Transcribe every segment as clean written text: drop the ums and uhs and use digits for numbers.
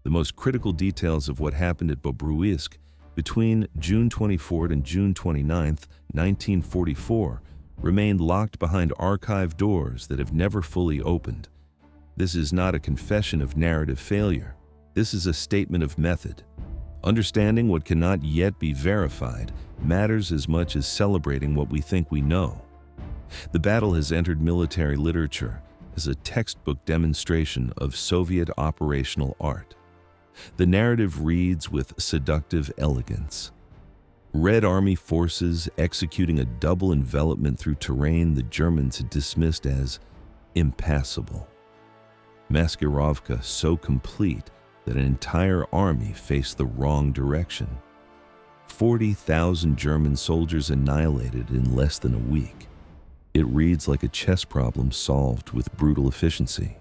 The most critical details of what happened at Bobruisk between June 24 and June 29, 1944, remained locked behind archive doors that have never fully opened. This is not a confession of narrative failure. This is a statement of method. Understanding what cannot yet be verified matters as much as celebrating what we think we know. The battle has entered military literature as a textbook demonstration of Soviet operational art. The narrative reads with seductive elegance. Red Army forces executing a double envelopment through terrain the Germans had dismissed as impassable. Maskirovka so complete that an entire army faced the wrong direction. 40,000 German soldiers annihilated in less than a week. It reads like a chess problem solved with brutal efficiency.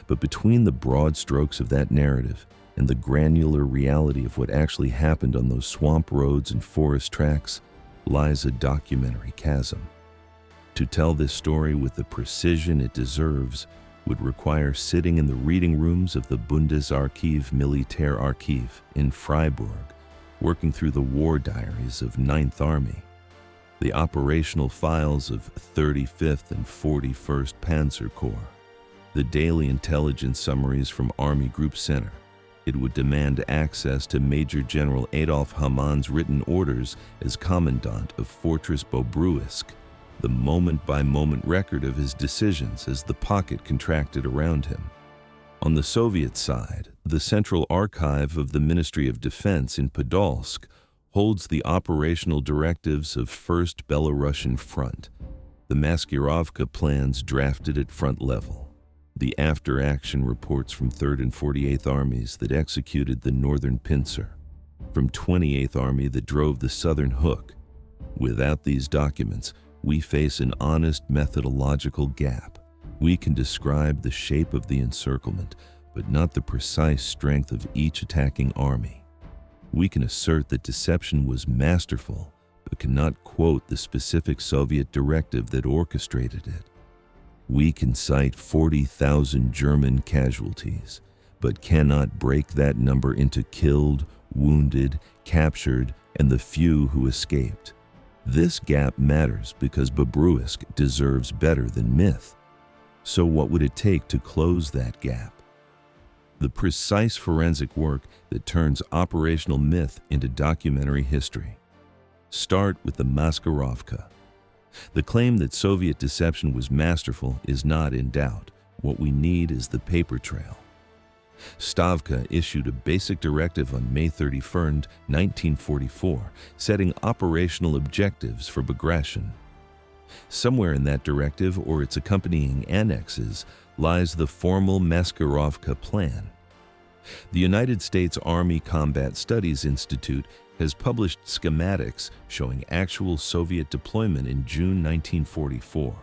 But between the broad strokes of that narrative and the granular reality of what actually happened on those swamp roads and forest tracks lies a documentary chasm. To tell this story with the precision it deserves would require sitting in the reading rooms of the Bundesarchiv Militärarchiv in Freiburg, working through the war diaries of 9th Army, the operational files of 35th and 41st Panzer Corps, the daily intelligence summaries from Army Group Center. It would demand access to Major General Adolf Hamann's written orders as Commandant of Fortress Bobruisk, the moment-by-moment record of his decisions as the pocket contracted around him. On the Soviet side, the Central Archive of the Ministry of Defense in Podolsk holds the operational directives of 1st Belarusian Front, the Maskirovka plans drafted at front level, the after-action reports from 3rd and 48th Armies that executed the Northern Pincer, from 28th Army that drove the Southern Hook. Without these documents, we face an honest methodological gap. We can describe the shape of the encirclement, but not the precise strength of each attacking army. We can assert that deception was masterful, but cannot quote the specific Soviet directive that orchestrated it. We can cite 40,000 German casualties, but cannot break that number into killed, wounded, captured, and the few who escaped. This gap matters because Bobruisk deserves better than myth. So what would it take to close that gap? The precise forensic work that turns operational myth into documentary history. Start with the Maskirovka. The claim that Soviet deception was masterful is not in doubt. What we need is the paper trail. Stavka issued a basic directive on May 31, 1944, setting operational objectives for Bagration. Somewhere in that directive or its accompanying annexes lies the formal Maskirovka plan. The United States Army Combat Studies Institute has published schematics showing actual Soviet deployment in June 1944,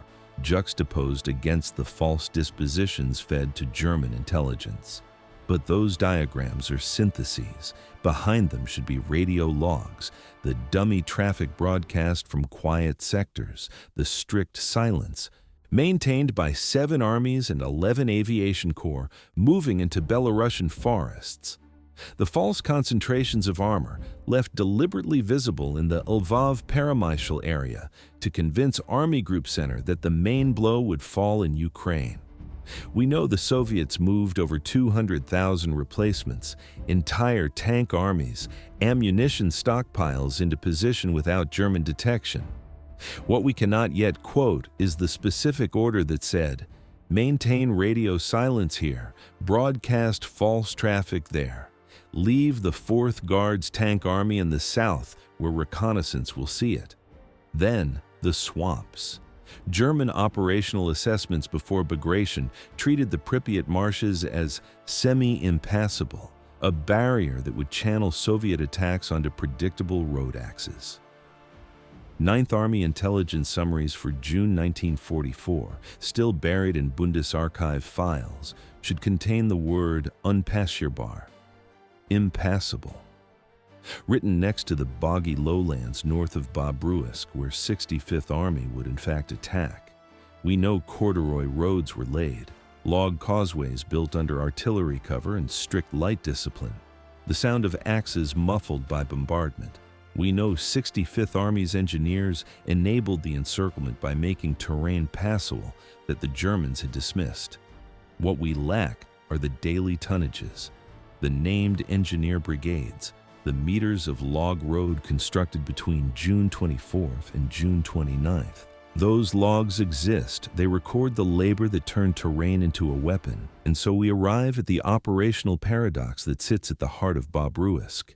juxtaposed against the false dispositions fed to German intelligence. But those diagrams are syntheses. Behind them should be radio logs, the dummy traffic broadcast from quiet sectors, the strict silence, maintained by 7 armies and 11 aviation corps moving into Belarusian forests. The false concentrations of armor left deliberately visible in the Lvov-Peremyshal area to convince Army Group Center that the main blow would fall in Ukraine. We know the Soviets moved over 200,000 replacements, entire tank armies, ammunition stockpiles into position without German detection. What we cannot yet quote is the specific order that said, "Maintain radio silence here, broadcast false traffic there. Leave the 4th Guards Tank Army in the south where reconnaissance will see it." Then, the swamps. German operational assessments before Bagration treated the Pripyat marshes as semi-impassable, a barrier that would channel Soviet attacks onto predictable road axes. 9th Army intelligence summaries for June 1944, still buried in Bundesarchiv files, should contain the word unpassierbar, impassable. Written next to the boggy lowlands north of Bobruisk, where 65th Army would in fact attack, we know corduroy roads were laid. log causeways built under artillery cover and strict light discipline, the sound of axes muffled by bombardment. We know 65th Army's engineers enabled the encirclement by making terrain passable that the Germans had dismissed. What we lack are the daily tonnages, the named engineer brigades, the meters of log road constructed between June 24th and June 29th. Those logs exist. They record the labor that turned terrain into a weapon, and so we arrive at the operational paradox that sits at the heart of Bobruisk,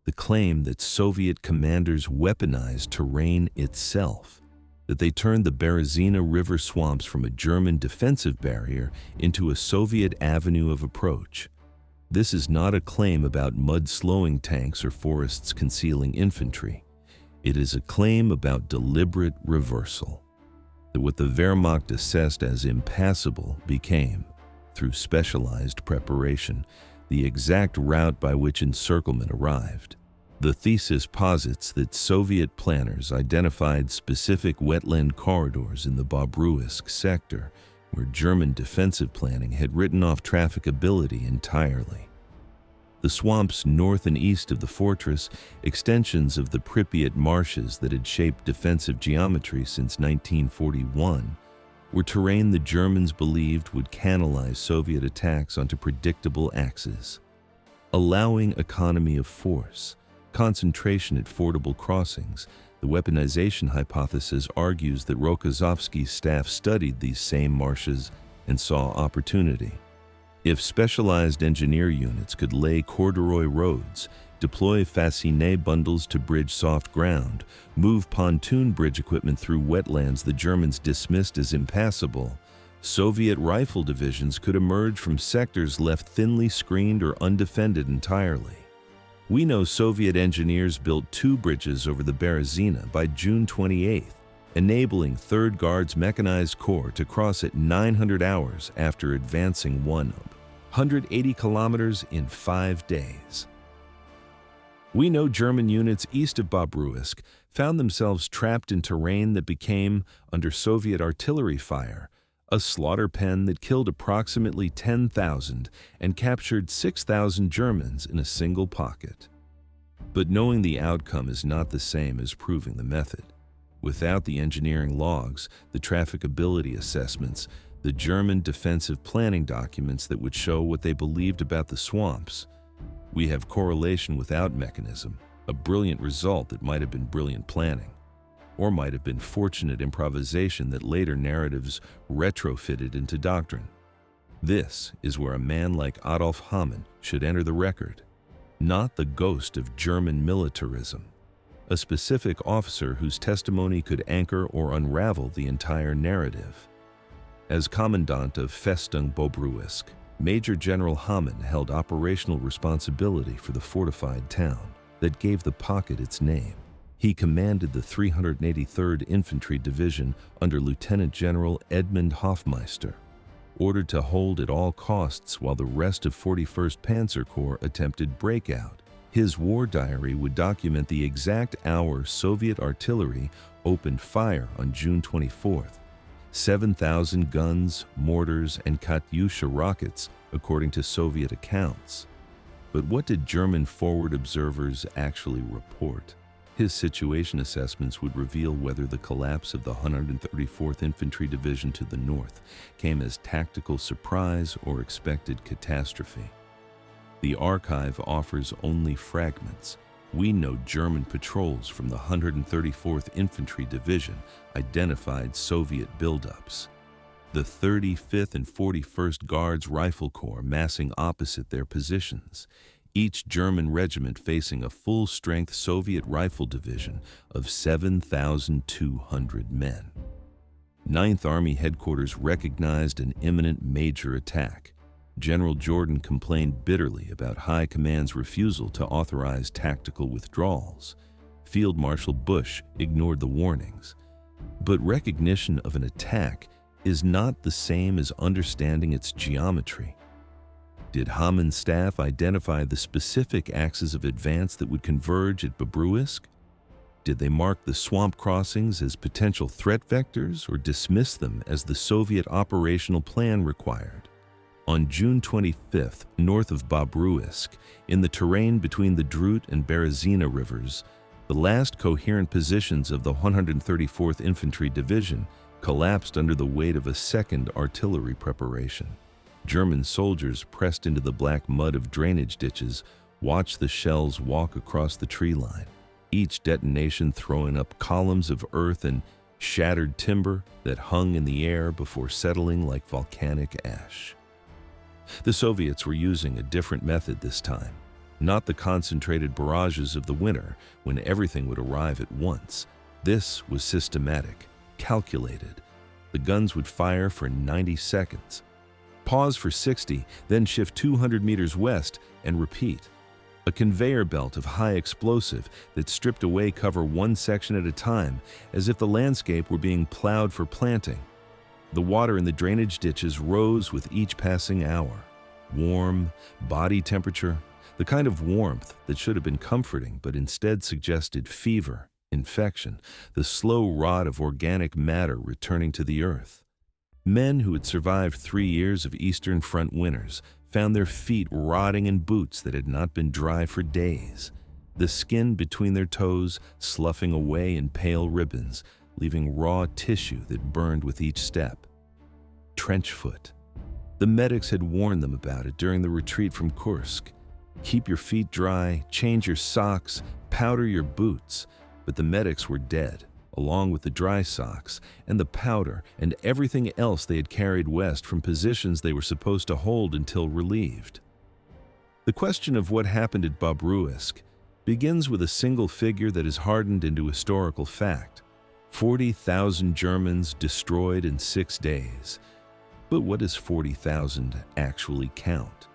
the claim that Soviet commanders weaponized terrain itself, that they turned the Berezina River swamps from a German defensive barrier into a Soviet avenue of approach. This is not a claim about mud-slowing tanks or forests concealing infantry. It is a claim about deliberate reversal, that what the Wehrmacht assessed as impassable became, through specialized preparation, the exact route by which encirclement arrived. The thesis posits that Soviet planners identified specific wetland corridors in the Bobruisk sector, where German defensive planning had written off trafficability entirely. The swamps north and east of the fortress, extensions of the Pripyat marshes that had shaped defensive geometry since 1941, were terrain the Germans believed would canalize Soviet attacks onto predictable axes, allowing economy of force, concentration at fordable crossings. The weaponization hypothesis argues that Rokossovsky's staff studied these same marshes and saw opportunity. If specialized engineer units could lay corduroy roads, deploy fasciné bundles to bridge soft ground, move pontoon bridge equipment through wetlands the Germans dismissed as impassable, Soviet rifle divisions could emerge from sectors left thinly screened or undefended entirely. We know Soviet engineers built 2 bridges over the Berezina by June 28th, enabling 3rd Guards Mechanized Corps to cross at 900 hours after advancing 180 kilometers in 5 days. We know German units east of Bobruisk found themselves trapped in terrain that became, under Soviet artillery fire, a slaughter pen that killed approximately 10,000 and captured 6,000 Germans in a single pocket. But knowing the outcome is not the same as proving the method. Without the engineering logs, the trafficability assessments, the German defensive planning documents that would show what they believed about the swamps, we have correlation without mechanism, a brilliant result that might have been brilliant planning, or might have been fortunate improvisation that later narratives retrofitted into doctrine. This is where a man like Adolf Hamann should enter the record, not the ghost of German militarism, a specific officer whose testimony could anchor or unravel the entire narrative. As Commandant of Festung Bobruisk, Major General Hamann held operational responsibility for the fortified town that gave the pocket its name. He commanded the 383rd Infantry Division under Lieutenant General Edmund Hofmeister, ordered to hold at all costs while the rest of 41st Panzer Corps attempted breakout. His war diary would document the exact hour Soviet artillery opened fire on June 24th. 7,000 guns, mortars, and Katyusha rockets, according to Soviet accounts. But what did German forward observers actually report? His situation assessments would reveal whether the collapse of the 134th Infantry Division to the north came as tactical surprise or expected catastrophe. The archive offers only fragments. We know German patrols from the 134th Infantry Division identified Soviet buildups. The 35th and 41st Guards Rifle Corps massing opposite their positions, each German regiment facing a full-strength Soviet rifle division of 7,200 men. 9th Army headquarters recognized an imminent major attack. General Jordan complained bitterly about High Command's refusal to authorize tactical withdrawals. Field Marshal Bush ignored the warnings. But recognition of an attack is not the same as understanding its geometry. Did Hamann's staff identify the specific axes of advance that would converge at Bobruisk? Did they mark the swamp crossings as potential threat vectors or dismiss them as the Soviet operational plan required? On June 25th, north of Bobruisk, in the terrain between the Drut and Berezina rivers, the last coherent positions of the 134th Infantry Division collapsed under the weight of a second artillery preparation. German soldiers pressed into the black mud of drainage ditches watched the shells walk across the tree line, each detonation throwing up columns of earth and shattered timber that hung in the air before settling like volcanic ash. The Soviets were using a different method this time, not the concentrated barrages of the winter when everything would arrive at once. This was systematic, calculated. The guns would fire for 90 seconds, pause for 60, then shift 200 meters west and repeat. A conveyor belt of high explosive that stripped away cover one section at a time, as if the landscape were being plowed for planting. The water in the drainage ditches rose with each passing hour. Warm, body temperature, the kind of warmth that should have been comforting but instead suggested fever, infection, the slow rot of organic matter returning to the earth. Men who had survived 3 years of Eastern Front winters found their feet rotting in boots that had not been dry for days, the skin between their toes sloughing away in pale ribbons, leaving raw tissue that burned with each step. Trench foot. The medics had warned them about it during the retreat from Kursk. Keep your feet dry, change your socks, powder your boots. But the medics were dead, along with the dry socks and the powder and everything else they had carried west from positions they were supposed to hold until relieved. The question of what happened at Bobruisk begins with a single figure that is hardened into historical fact: 40,000 Germans destroyed in 6 days. But what does 40,000 actually count?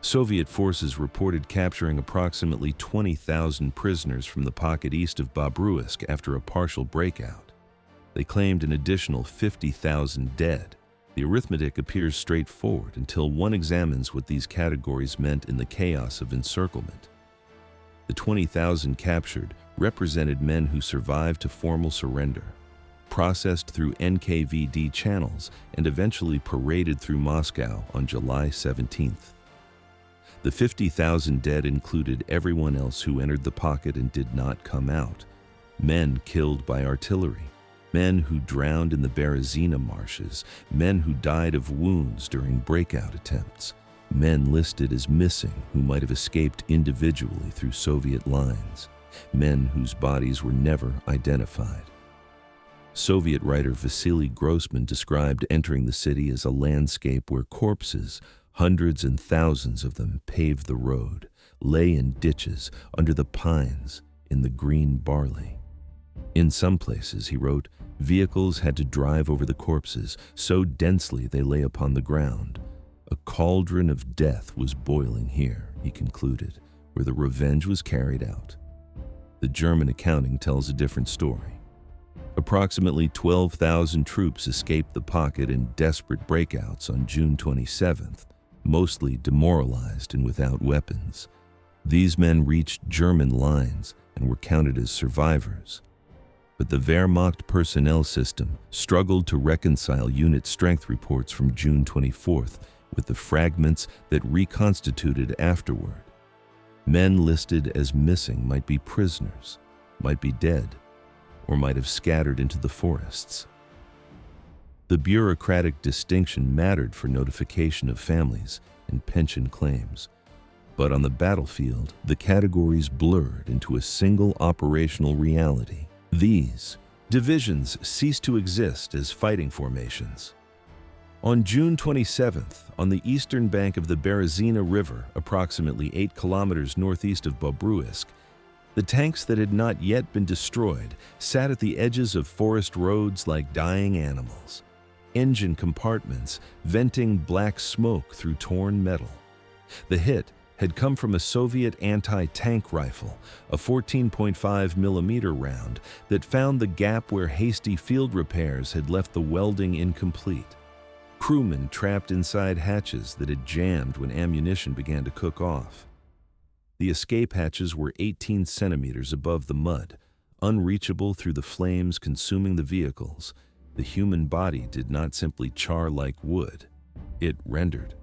Soviet forces reported capturing approximately 20,000 prisoners from the pocket east of Bobruisk after a partial breakout. They claimed an additional 50,000 dead. The arithmetic appears straightforward until one examines what these categories meant in the chaos of encirclement. The 20,000 captured represented men who survived to formal surrender, processed through NKVD channels, and eventually paraded through Moscow on July 17th. The 50,000 dead included everyone else who entered the pocket and did not come out. Men killed by artillery, men who drowned in the Berezina marshes, men who died of wounds during breakout attempts, men listed as missing who might have escaped individually through Soviet lines, men whose bodies were never identified. Soviet writer Vasily Grossman described entering the city as a landscape where corpses, hundreds and thousands of them, paved the road, lay in ditches, under the pines, in the green barley. In some places, he wrote, vehicles had to drive over the corpses, so densely they lay upon the ground. A cauldron of death was boiling here, he concluded, where the revenge was carried out. The German accounting tells a different story. Approximately 12,000 troops escaped the pocket in desperate breakouts on June 27th, mostly demoralized and without weapons. These men reached German lines and were counted as survivors. But the Wehrmacht personnel system struggled to reconcile unit strength reports from June 24th with the fragments that reconstituted afterward. Men listed as missing might be prisoners, might be dead, or might have scattered into the forests. The bureaucratic distinction mattered for notification of families and pension claims. But on the battlefield, the categories blurred into a single operational reality. These divisions ceased to exist as fighting formations. On June 27th, on the eastern bank of the Berezina River, approximately 8 kilometers northeast of Bobruisk, the tanks that had not yet been destroyed sat at the edges of forest roads like dying animals, engine compartments venting black smoke through torn metal. The hit had come from a Soviet anti-tank rifle, a 14.5 millimeter round that found the gap where hasty field repairs had left the welding incomplete. Crewmen trapped inside hatches that had jammed when ammunition began to cook off. The escape hatches were 18 centimeters above the mud, unreachable through the flames consuming the vehicles. The human body did not simply char like wood, it rendered.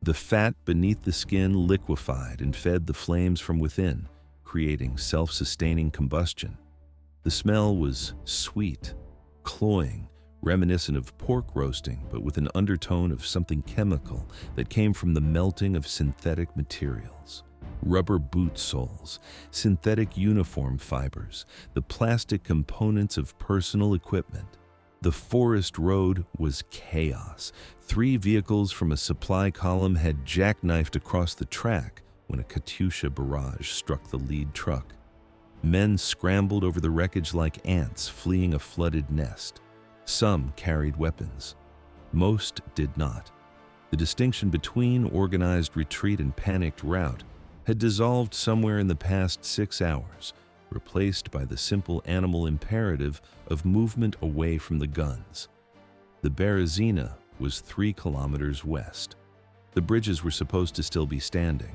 The fat beneath the skin liquefied and fed the flames from within, creating self-sustaining combustion. The smell was sweet, cloying, reminiscent of pork roasting, but with an undertone of something chemical that came from the melting of synthetic materials. Rubber boot soles, synthetic uniform fibers, the plastic components of personal equipment. The forest road was chaos. 3 vehicles from a supply column had jackknifed across the track when a Katyusha barrage struck the lead truck. Men scrambled over the wreckage like ants fleeing a flooded nest. Some carried weapons. Most did not. The distinction between organized retreat and panicked rout had dissolved somewhere in the past 6 hours, replaced by the simple animal imperative of movement away from the guns. The Berezina was 3 kilometers west. The bridges were supposed to still be standing.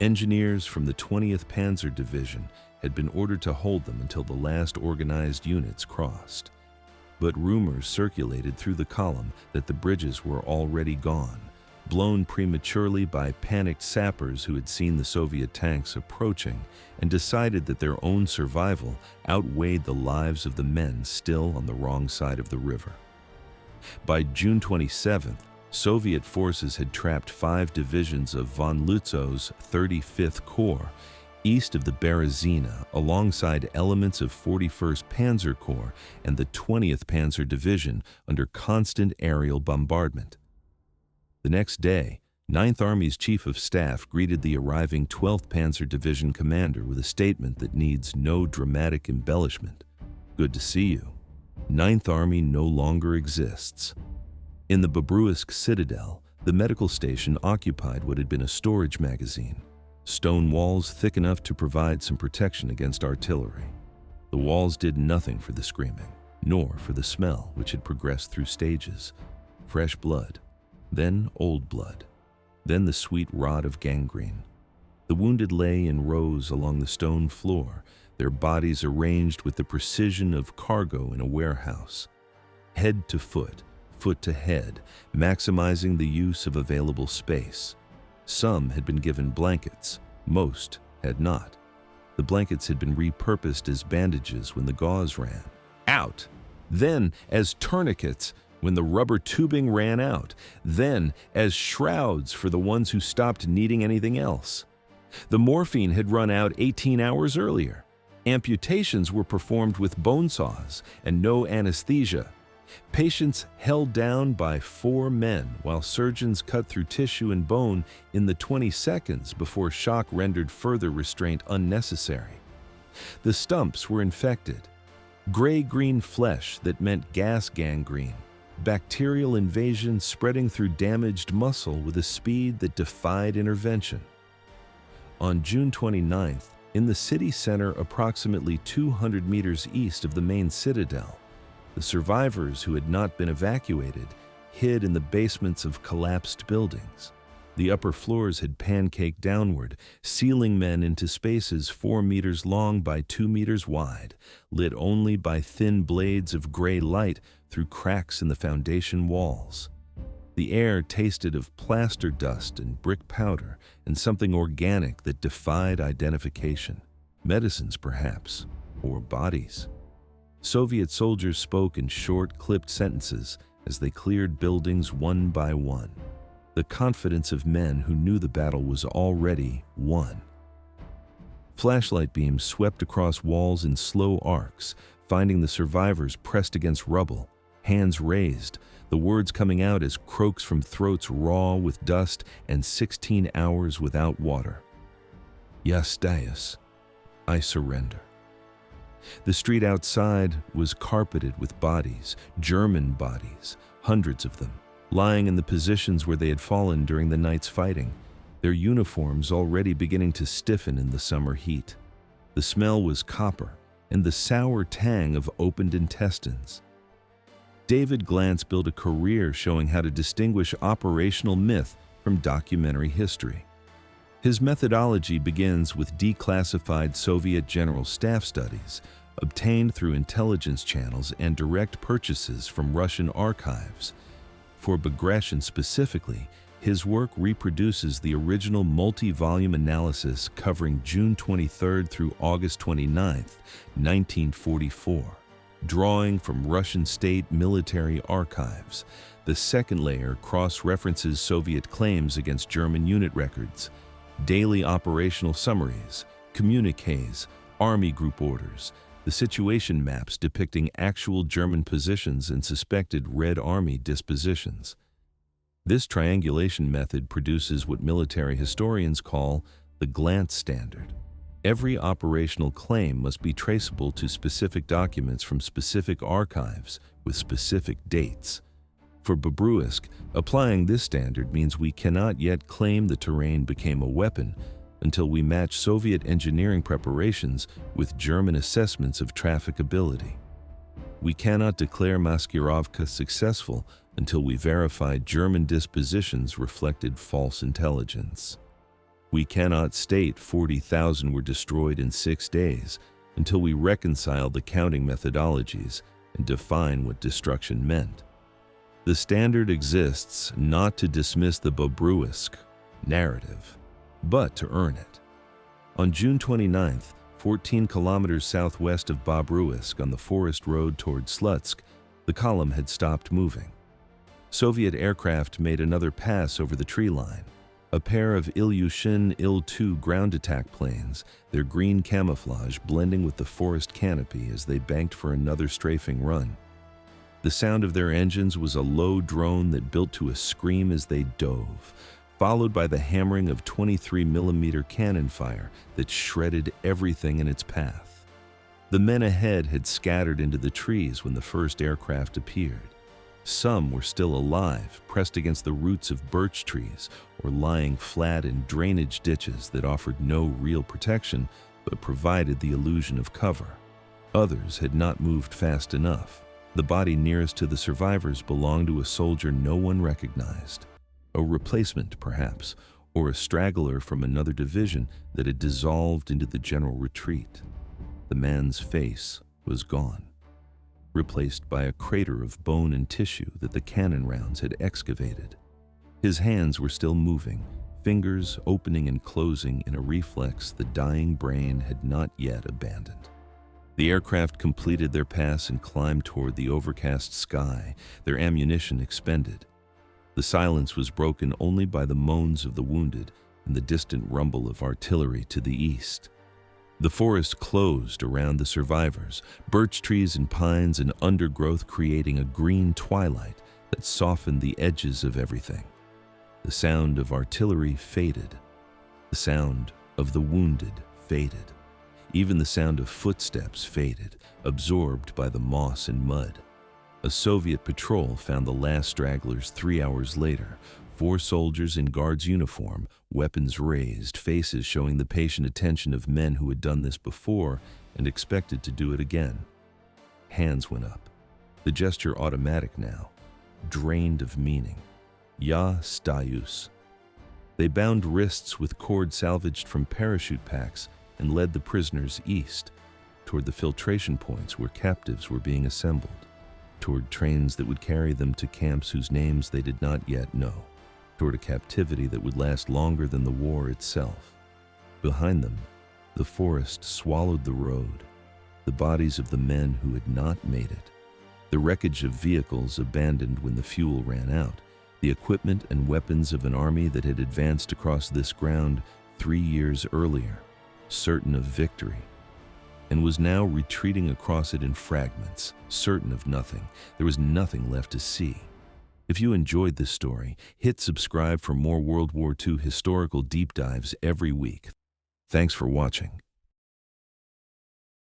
Engineers from the 20th Panzer Division had been ordered to hold them until the last organized units crossed. But rumors circulated through the column that the bridges were already gone, blown prematurely by panicked sappers who had seen the Soviet tanks approaching and decided that their own survival outweighed the lives of the men still on the wrong side of the river. By June 27th, Soviet forces had trapped 5 divisions of von Lützow's 35th Corps east of the Berezina, alongside elements of 41st Panzer Corps and the 20th Panzer Division under constant aerial bombardment. The next day, 9th Army's Chief of Staff greeted the arriving 12th Panzer Division commander with a statement that needs no dramatic embellishment. "Good to see you. 9th Army no longer exists." In the Bobruisk Citadel, the medical station occupied what had been a storage magazine, stone walls thick enough to provide some protection against artillery. The walls did nothing for the screaming, nor for the smell which had progressed through stages. Fresh blood, then old blood, then the sweet rot of gangrene. The wounded lay in rows along the stone floor, their bodies arranged with the precision of cargo in a warehouse. Head to foot, foot to head, maximizing the use of available space. Some had been given blankets, most had not. The blankets had been repurposed as bandages when the gauze ran out, then as tourniquets when the rubber tubing ran out, then as shrouds for the ones who stopped needing anything else. The morphine had run out 18 hours earlier. Amputations were performed with bone saws and no anesthesia. Patients held down by 4 men while surgeons cut through tissue and bone in the 20 seconds before shock rendered further restraint unnecessary. The stumps were infected. Gray-green flesh that meant gas gangrene. Bacterial invasion spreading through damaged muscle with a speed that defied intervention. On June 29th, in the city center approximately 200 meters east of the main citadel, the survivors who had not been evacuated hid in the basements of collapsed buildings. The upper floors had pancaked downward, sealing men into spaces 4 meters long by 2 meters wide, lit only by thin blades of gray light through cracks in the foundation walls. The air tasted of plaster dust and brick powder and something organic that defied identification. Medicines, perhaps, or bodies. Soviet soldiers spoke in short, clipped sentences as they cleared buildings one by one. The confidence of men who knew the battle was already won. Flashlight beams swept across walls in slow arcs, finding the survivors pressed against rubble, hands raised, the words coming out as croaks from throats raw with dust and 16 hours without water. "Я сдаюсь. I surrender." The street outside was carpeted with bodies, German bodies, hundreds of them, lying in the positions where they had fallen during the night's fighting, their uniforms already beginning to stiffen in the summer heat. The smell was copper and the sour tang of opened intestines. David Glantz built a career showing how to distinguish operational myth from documentary history. His methodology begins with declassified Soviet General Staff studies, obtained through intelligence channels and direct purchases from Russian archives. For Bagration specifically, his work reproduces the original multi-volume analysis covering June 23 through August 29, 1944. Drawing from Russian state military archives, the second layer cross-references Soviet claims against German unit records, daily operational summaries, communiques, army group orders, the situation maps depicting actual German positions and suspected Red Army dispositions. This triangulation method produces what military historians call the Glantz standard. Every operational claim must be traceable to specific documents from specific archives with specific dates. For Bobruisk, applying this standard means we cannot yet claim the terrain became a weapon until we match Soviet engineering preparations with German assessments of trafficability. We cannot declare Maskirovka successful until we verify German dispositions reflected false intelligence. We cannot state 40,000 were destroyed in 6 days until we reconcile the counting methodologies and define what destruction meant. The standard exists not to dismiss the Bobruisk narrative, but to earn it. On June 29th, 14 kilometers southwest of Bobruisk on the forest road toward Slutsk, the column had stopped moving. Soviet aircraft made another pass over the tree line. A pair of Ilyushin Il-2 ground attack planes, their green camouflage blending with the forest canopy as they banked for another strafing run. The sound of their engines was a low drone that built to a scream as they dove, followed by the hammering of 23mm cannon fire that shredded everything in its path. The men ahead had scattered into the trees when the first aircraft appeared. Some were still alive, pressed against the roots of birch trees or lying flat in drainage ditches that offered no real protection but provided the illusion of cover. Others had not moved fast enough. The body nearest to the survivors belonged to a soldier no one recognized. A replacement, perhaps, or a straggler from another division that had dissolved into the general retreat. The man's face was gone, replaced by a crater of bone and tissue that the cannon rounds had excavated. His hands were still moving, fingers opening and closing in a reflex the dying brain had not yet abandoned. The aircraft completed their pass and climbed toward the overcast sky, their ammunition expended. The silence was broken only by the moans of the wounded and the distant rumble of artillery to the east. The forest closed around the survivors, birch trees and pines and undergrowth creating a green twilight that softened the edges of everything. The sound of artillery faded. The sound of the wounded faded. Even the sound of footsteps faded, absorbed by the moss and mud. A Soviet patrol found the last stragglers 3 hours later, 4 soldiers in guards' uniform, weapons raised, faces showing the patient attention of men who had done this before and expected to do it again. Hands went up, the gesture automatic now, drained of meaning. Ya stayus. They bound wrists with cord salvaged from parachute packs and led the prisoners east, toward the filtration points where captives were being assembled, toward trains that would carry them to camps whose names they did not yet know, toward a captivity that would last longer than the war itself. Behind them, the forest swallowed the road, the bodies of the men who had not made it, the wreckage of vehicles abandoned when the fuel ran out, the equipment and weapons of an army that had advanced across this ground 3 years earlier, certain of victory, and was now retreating across it in fragments, certain of nothing. There was nothing left to see. If you enjoyed this story, hit subscribe for more World War II historical deep dives every week. Thanks for watching.